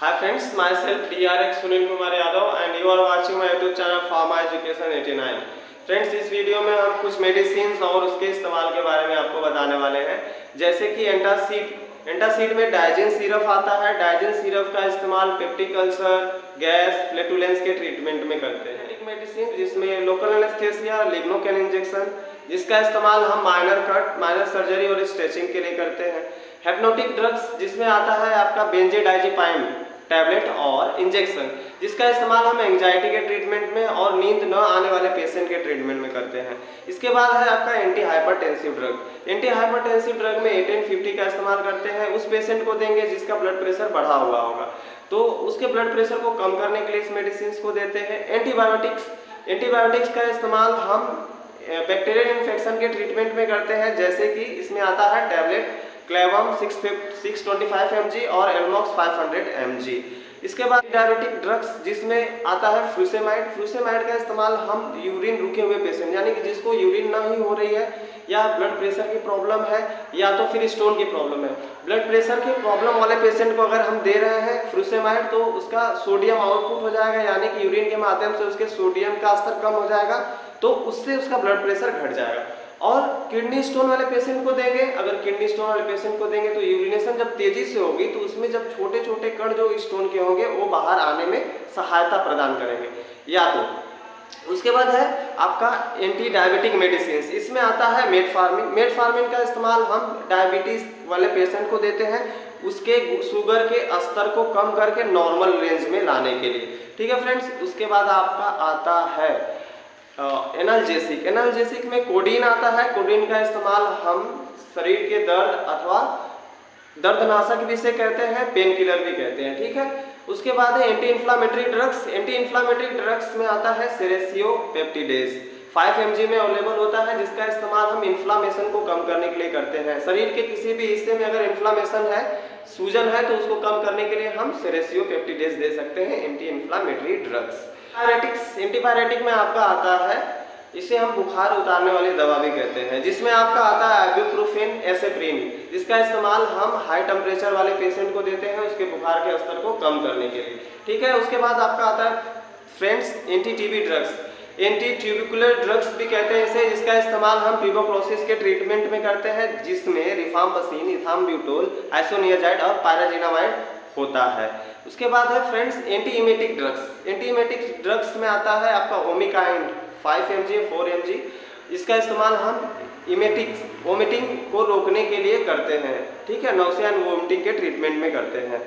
Hi friends, myself DRX Sunil Kumar Yadav and you are watching my YouTube channel Pharma Education 89। Friends, इस video में हम कुछ medicine और उसके इस्तेमाल के बारे में आपको बताने वाले हैं। जैसे कि एंटासिड में डाइजिन सिरप आता है। डाइजिन सिरप का इस्तेमाल पेप्टिक अल्सर, गैस, फ्लैटुलेंस के ट्रीटमेंट में करते हैं। एक मेडिसिन जिसमें लोकल एनेस्थेसिया, लिग्नोकेन इंजेक्शन, जिसका इस्तेमाल हम माइनर कट, माइनर सर्जरी और स्ट्रेचिंग के लिए करते हैं। हेप्नोटिक ड्रग्स जिसमें आता है आपका बेंजोडाइजेपाइन टैबलेट और इंजेक्शन, जिसका इस्तेमाल हम एंजाइटी के ट्रीटमेंट में और नींद न आने वाले पेशेंट के ट्रीटमेंट में करते हैं। इसके बाद है आपका anti hypertensive drug. Anti hypertensive drug में 1850 का इस्तेमाल करते हैं। उस पेशेंट को देंगे जिसका ब्लड प्रेशर बढ़ा हुआ होगा, तो उसके ब्लड प्रेशर को कम करने के लिए इस मेडिसिन को देते हैं। एंटीबायोटिक्स का इस्तेमाल हम बैक्टीरियल इन्फेक्शन के ट्रीटमेंट में करते हैं। जैसे कि इसमें आता है टैबलेट क्लेवम 625 mg और एलमॉक्स 500 mg। इसके बाद डायबिटिक ड्रग्स जिसमें आता है फ्यूसेमाइड का इस्तेमाल हम यूरिन रुके हुए पेशेंट, यानी कि जिसको यूरिन नहीं हो रही है या ब्लड प्रेशर की प्रॉब्लम है या तो फिर स्टोन की प्रॉब्लम है, ब्लड प्रेशर की प्रॉब्लम वाले पेशेंट को अगर हम दे रहे हैं फ्यूसेमाइड, तो उसका सोडियम आउटपुट हो जाएगा, यानी कि यूरिन के माध्यम से उसके सोडियम का स्तर कम हो जाएगा, तो उससे उसका ब्लड प्रेशर घट जाएगा। और किडनी स्टोन वाले पेशेंट को देंगे, अगर किडनी स्टोन वाले पेशेंट को देंगे तो यूरिनेशन जब तेजी से होगी तो उसमें जब छोटे छोटे कण जो स्टोन के होंगे वो बाहर आने में सहायता प्रदान करेंगे। या तो उसके बाद है आपका एंटी डायबिटिक मेडिसिन, इसमें आता है मेटफॉर्मिन का इस्तेमाल हम डायबिटीज वाले पेशेंट को देते हैं, उसके शुगर के स्तर को कम करके नॉर्मल रेंज में लाने के लिए। ठीक है फ्रेंड्स, उसके बाद आपका आता है एनाल्जेसिक में कोडीन आता है। कोडीन का इस्तेमाल हम शरीर के दर्द अथवा दर्दनाशक भी से कहते हैं, पेन किलर भी कहते हैं। ठीक है, उसके बाद है एंटी इन्फ्लामेटरी ड्रग्स में आता है सेरेसियो पेप्टिडेज, 5 mg में अवेलेबल होता है, जिसका इस्तेमाल हम इन्फ्लामेशन को कम करने के लिए करते हैं। शरीर के किसी भी हिस्से में अगर इन्फ्लामेशन है, सूजन है, तो उसको कम करने के लिए हम सेरेसियो पेप्टिडेज दे सकते हैं एंटी इन्फ्लामेटरी ड्रग्स। एंटीबायोटिक में आपका आता है, इसे हम बुखार उतारने वाली दवा भी कहते हैं, जिसमें आपका आता है इबुप्रोफेन, एसेप्रिन, जिसका इस्तेमाल हम हाई टेम्परेचर वाले पेशेंट को देते हैं उसके बुखार के स्तर को कम करने के लिए। ठीक है, उसके बाद आपका आता है friends anti TB drugs, anti tubercular drugs भी कहते हैं इसे, जिसका इस्तेमाल हम ट्यूबरक्लोसिस के ट्रीटमेंट में करते हैं, जिसमें रिफाम्पसिन, इथाम्ब्यूटोल, आइसोनियाजाइड और पायराजिनामाइड होता है। उसके बाद है फ्रेंड्स एंटीइमेटिक ड्रग्स में आता है आपका ओमिकाइंड 5 mg 4 mg, इसका इस्तेमाल हम वोमिटिंग को रोकने के लिए करते हैं। ठीक है, नौसिया एंड वोमिटिंग के ट्रीटमेंट में करते हैं।